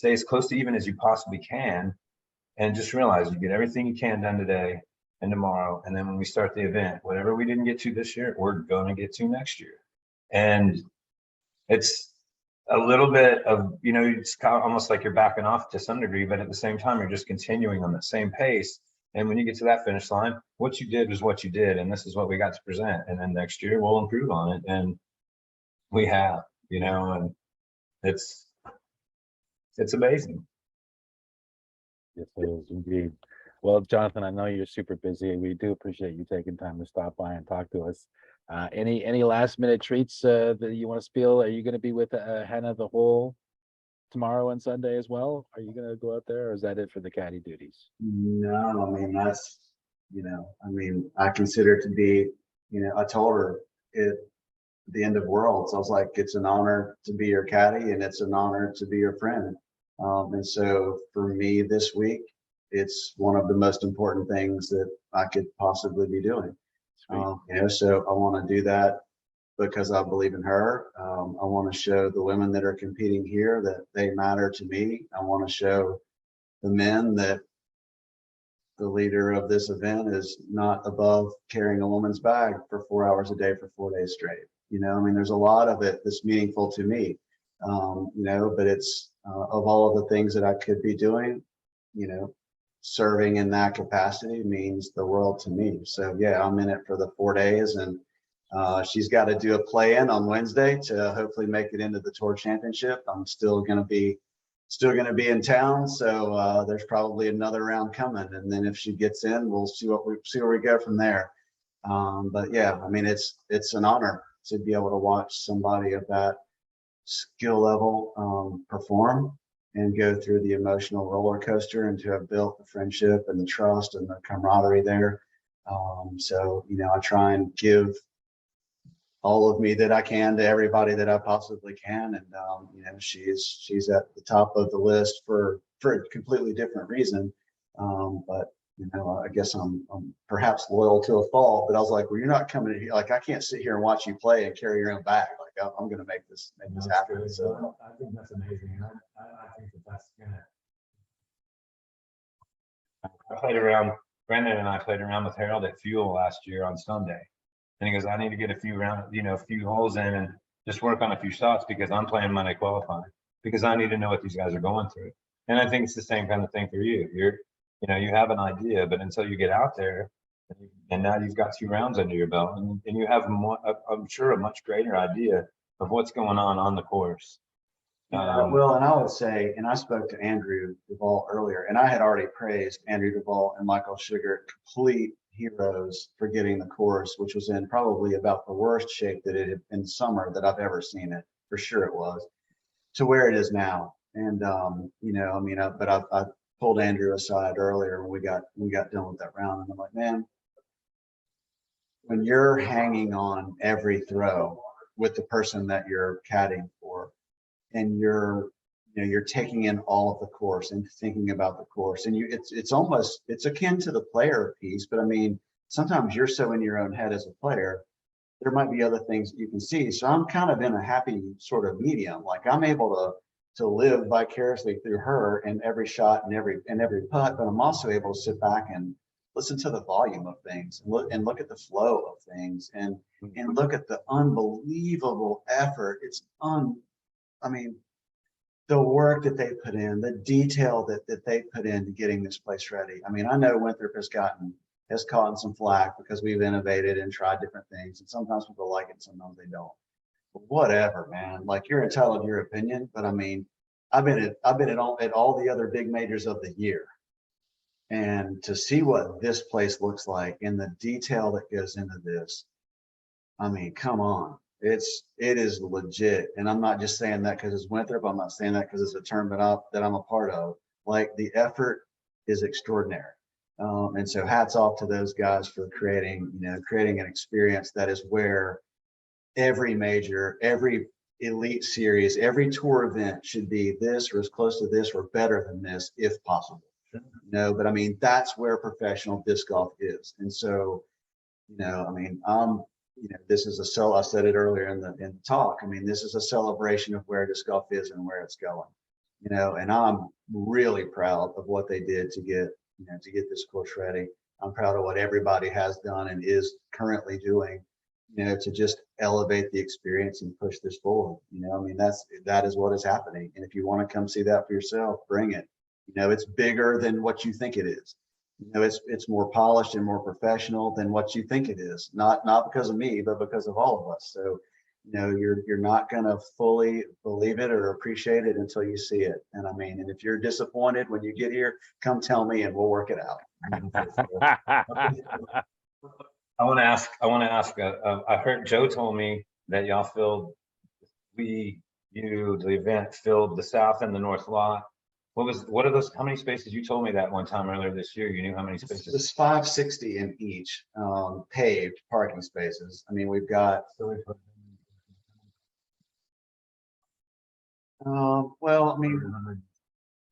as close to even as you possibly can. And just realize you get everything you can done today and tomorrow. And then when we start the event, whatever we didn't get to this year, we're going to get to next year. And it's a little bit of, it's kind of almost like you're backing off to some degree, but at the same time, you're just continuing on the same pace. And when you get to that finish line, what you did was what you did. And this is what we got to present. And then next year we'll improve on it. And we have, and it's amazing. Yes, it is indeed. Well, Jonathan, I know you're super busy. We do appreciate you taking time to stop by and talk to us. Any last minute treats that you want to spill? Are you going to be with Hannah the whole tomorrow and Sunday as well? Are you going to go out there, or is that it for the caddy duties? No, I mean, that's, I consider it to be, I told her the end of worlds. I was like, it's an honor to be your caddy, and it's an honor to be your friend. And so for me this week, it's one of the most important things that I could possibly be doing. So I want to do that because I believe in her. I want to show the women that are competing here that they matter to me. I want to show the men that the leader of this event is not above carrying a woman's bag for 4 hours a day for 4 days straight. You know, I mean, there's a lot of it that's meaningful to me, you know, but it's of all of the things that I could be doing, you know, serving in that capacity means the world to me. So yeah, I'm in it for the 4 days, and she's got to do a play-in on Wednesday to hopefully make it into the tour championship. I'm still going to be in town, so there's probably another round coming, and then if she gets in, we'll see where we go from there. But yeah, I mean, it's an honor to be able to watch somebody of that skill level perform and go through the emotional roller coaster, and to have built the friendship and the trust and the camaraderie there. So, you know, I try and give all of me that I can to everybody that I possibly can. And, you know, she's at the top of the list for a completely different reason. But, you know, I guess I'm perhaps loyal to a fault, but I was like, well, you're not coming in here. Like, I can't sit here and watch you play and carry your own bag. Like, I'm going to make this happen. Good. So I think that's amazing. And I think that's gonna. I played around, Brendan and I played around with Harold at Fuel last year on Sunday. And he goes, I need to get a few holes in and just work on a few shots because I'm playing Monday qualifying, because I need to know what these guys are going through. And I think it's the same kind of thing for you. You know, you have an idea, but until you get out there, and now you've got 2 rounds under your belt, and you have more, I'm sure, a much greater idea of what's going on the course. well, and I would say, and I spoke to Andrew Duvall earlier, and I had already praised Andrew Duvall and Michael Sugar, complete heroes for getting the course, which was in probably about the worst shape that it had been summer that I've ever seen it. For sure it was, to where it is now. And you know, I mean, I pulled Andrew aside earlier when we got done with that round, and I'm like, man, when you're hanging on every throw with the person that you're caddying for, and you're taking in all of the course and thinking about the course, and it's akin to the player piece, but I mean, sometimes you're so in your own head as a player, there might be other things that you can see. So I'm kind of in a happy sort of medium. Like, I'm able to live vicariously through her in every shot and every putt, but I'm also able to sit back and listen to the volume of things, and look at the flow of things, and look at the unbelievable effort. I mean, the work that they put in, the detail that they put into getting this place ready. I mean, I know Winthrop has caught some flack because we've innovated and tried different things, and sometimes people like it, sometimes they don't. But whatever, man. Like, you're entitled to your opinion, but I mean, I've been at all the other big majors of the year, and to see what this place looks like and the detail that goes into this, I mean, come on. It is legit. And I'm not just saying that because it's Winthrop. I'm not saying that because it's a tournament that I'm a part of. Like, the effort is extraordinary. And so hats off to those guys for creating an experience that is where every major, every elite series, every tour event should be this, or as close to this, or better than this, if possible. No, but I mean, that's where professional disc golf is. And so, you know, I mean, this is I said it earlier in the talk. I mean, this is a celebration of where disc golf is and where it's going, you know, and I'm really proud of what they did to get this course ready. I'm proud of what everybody has done and is currently doing, you know, to just elevate the experience and push this forward. You know, I mean, that is what is happening. And if you want to come see that for yourself, bring it. You know, it's bigger than what you think it is. You know, it's more polished and more professional than what you think it is. Not because of me, but because of all of us. So, you know, you're not going to fully believe it or appreciate it until you see it. And I mean, and if you're disappointed when you get here, come tell me and we'll work it out. I want to ask, I heard Joe told me that y'all the event filled the south and the north lot. What are those, how many spaces? You told me that one time earlier this year. You knew how many spaces? There's 560 in each paved parking spaces. I mean, we've got, well, I mean,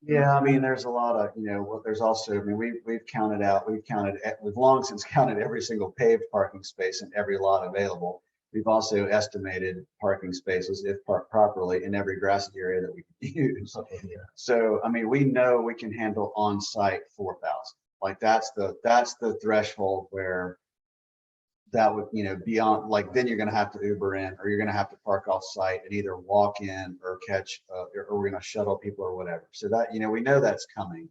yeah, I mean, there's a lot of, you know, there's also, I mean, we've long since counted every single paved parking space in every lot available. We've also estimated parking spaces, if parked properly, in every grassy area that we can use. So, I mean, we know we can handle on site 4,000. Like that's the threshold where that would, beyond, like, then you're gonna have to Uber in, or you're gonna have to park off site and either walk in or catch, or we're gonna shuttle people or whatever. So that, we know that's coming.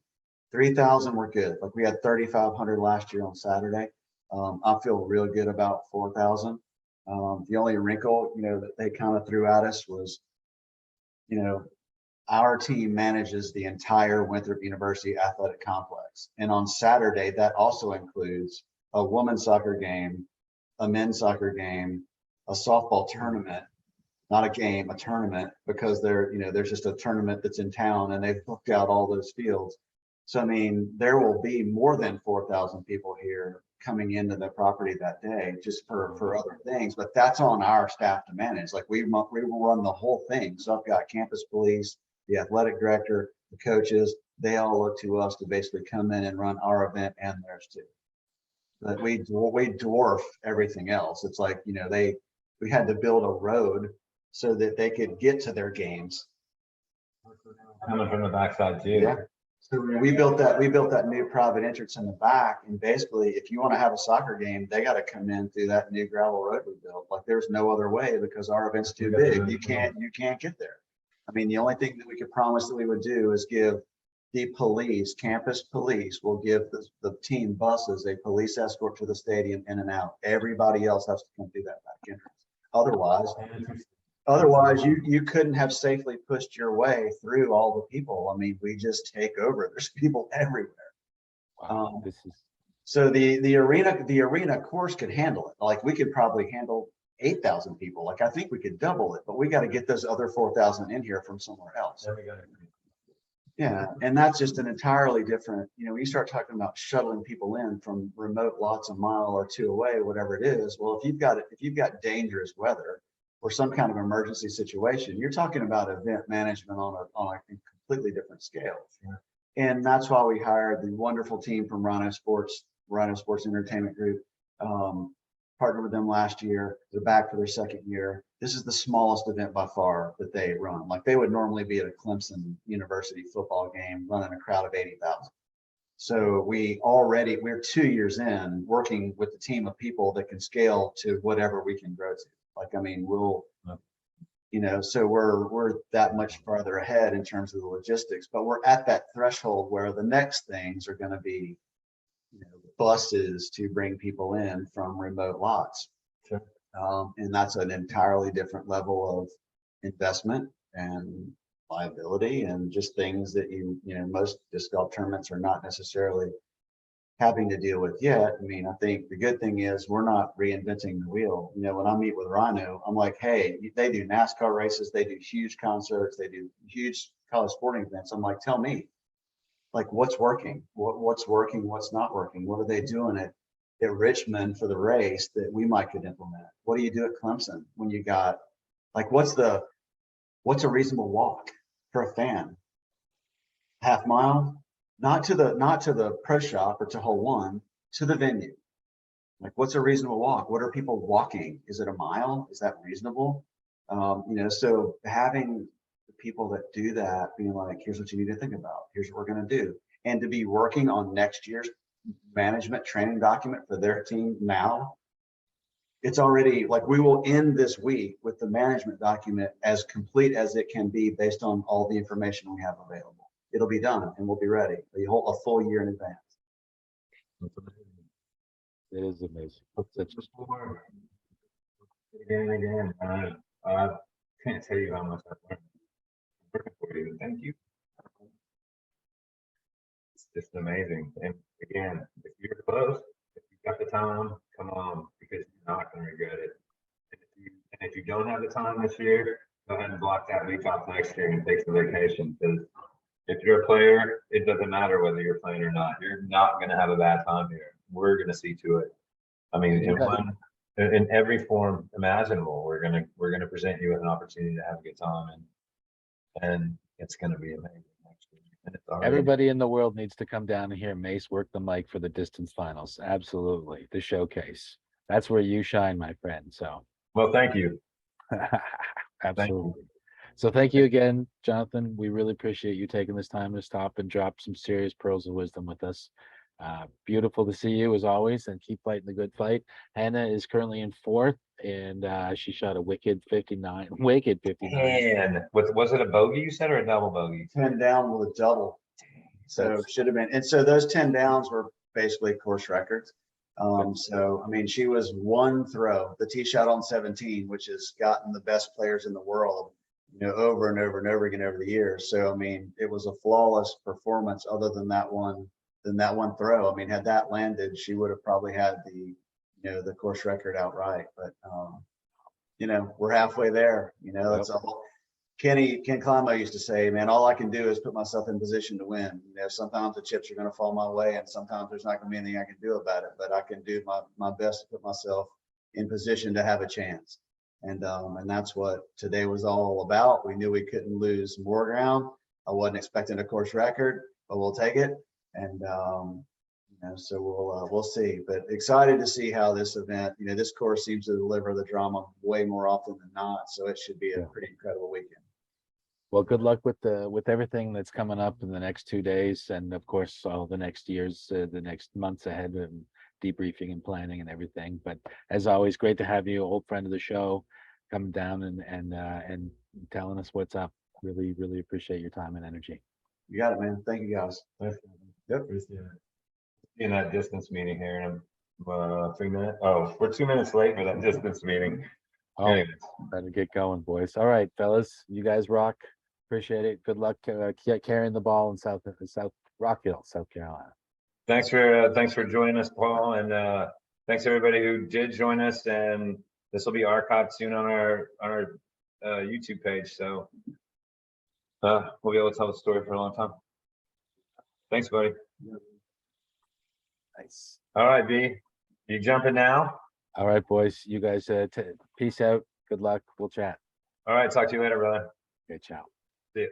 3,000, we're good. Like we had 3,500 last year on Saturday. I feel real good about 4,000. The only wrinkle, that they kind of threw at us was, our team manages the entire Winthrop University athletic complex. And on Saturday, that also includes a women's soccer game, a men's soccer game, a softball tournament, not a game, a tournament, because there's just a tournament that's in town and they've booked out all those fields. So, I mean, there will be more than 4,000 people here coming into the property that day just for other things, but that's on our staff to manage. Like we will run the whole thing. So I've got campus police, the athletic director, the coaches, they all look to us to basically come in and run our event and theirs too. But we dwarf everything else. It's like, we had to build a road so that they could get to their games. Coming from the backside too. Yeah. So we built that new private entrance in the back, and basically, if you want to have a soccer game, they got to come in through that new gravel road we built. Like there's no other way because our event's too big. You can't get there. I mean, the only thing that we could promise that we would do is give the police, campus police, will give the team buses a police escort to the stadium in and out. Everybody else has to come through that back entrance. Otherwise, you couldn't have safely pushed your way through all the people. I mean, we just take over. There's people everywhere. Wow, this is So the arena course could handle it. Like we could probably handle 8,000 people. Like I think we could double it, but we got to get those other 4,000 in here from somewhere else. Yeah, and that's just an entirely different, when you start talking about shuttling people in from remote lots a mile or two away, whatever it is. Well, if you've got dangerous weather or some kind of emergency situation, you're talking about event management on a completely different scale. Sure. And that's why we hired the wonderful team from Rhino Sports Entertainment Group. Partnered with them last year. They're back for their second year. This is the smallest event by far that they run. Like they would normally be at a Clemson University football game running a crowd of 80,000. So we're 2 years in working with the team of people that can scale to whatever we can grow to. Like, I mean, so we're that much farther ahead in terms of the logistics, but we're at that threshold where the next things are going to be, buses to bring people in from remote lots. Sure. And that's an entirely different level of investment and liability and just things that most disc golf tournaments are not necessarily having to deal with yet. I mean, I think the good thing is we're not reinventing the wheel. When I meet with Rhino, I'm like, hey, they do NASCAR races, they do huge concerts, they do huge college sporting events. I'm like, tell me, like, what's working, what's working, what's not working? What are they doing at Richmond for the race that we might could implement? What do you do at Clemson when you got, like, what's a reasonable walk for a fan? Half mile, not to the pro shop or to hole one, to the venue. Like, what's a reasonable walk? What are people walking? Is it a mile? Is that reasonable? So having people that do that being like, here's what you need to think about, here's what we're going to do, and to be working on next year's management training document for their team now. It's already like, we will end this week with the management document as complete as it can be based on all the information we have available. It'll be done and we'll be ready a full year in advance. it is amazing. Such Again, I can't tell you how much I've learned. Thank you. It's just amazing. And again, if you're close, if you've got the time, come on, because you're not going to regret it. And if you don't have the time this year, go ahead and block that week off next year and take some vacation. Because if you're a player, it doesn't matter whether you're playing or not. You're not going to have a bad time here. We're going to see to it. I mean, in every form imaginable, we're gonna present you with an opportunity to have a good time, and it's gonna be amazing next year. And it's everybody in the world needs to come down and hear Mace work the mic for the distance finals. Absolutely, the showcase. That's where you shine, my friend. So, well, thank you. Absolutely. So thank you again, Jonathan. We really appreciate you taking this time to stop and drop some serious pearls of wisdom with us. Beautiful to see you as always, and keep fighting the good fight. Hannah is currently in fourth, and she shot a wicked 59. Wicked 59. And was it a bogey you said or a double bogey? 10 down with a double. So That's- should have been, and so those 10 downs were basically course records. So, I mean, she was one throw, the tee shot on 17, which has gotten the best players in the world, you know, over and over and over again over the years. So, I mean, it was a flawless performance other than that one throw. I mean, had that landed, she would have probably had the, you know, the course record outright. But, you know, we're halfway there, you know, that's all. Ken Climo used to say, man, all I can do is put myself in position to win. You know, sometimes the chips are going to fall my way and sometimes there's not going to be anything I can do about it, but I can do my best to put myself in position to have a chance. And that's what today was all about. We knew we couldn't lose more ground. I wasn't expecting a course record, but we'll take it. And, you know, so we'll see, but excited to see how this event, you know, this course seems to deliver the drama way more often than not. So it should be a pretty incredible weekend. Well, good luck with everything that's coming up in the next 2 days, and of course, all the next years, the next months ahead, and debriefing and planning and everything. But as always, great to have you, old friend of the show, coming down and telling us what's up. Really, really appreciate your time and energy. You got it, man. Thank you guys. Thanks. Yep. Appreciate it. In that distance meeting here in 3 minutes. Oh, we're 2 minutes late for that distance meeting. Oh, Anyways, better get going, boys. All right, fellas, you guys rock. Appreciate it. Good luck carrying the ball in South Rock Hill, South Carolina. thanks for joining us, Paul, and thanks everybody who did join us. And this will be archived soon on our YouTube page, so we'll be able to tell the story for a long time. Thanks, buddy. Nice. All right, B, you jumping now? All right, boys. You guys, peace out. Good luck. We'll chat. All right, talk to you later, brother. Okay, ciao. See you.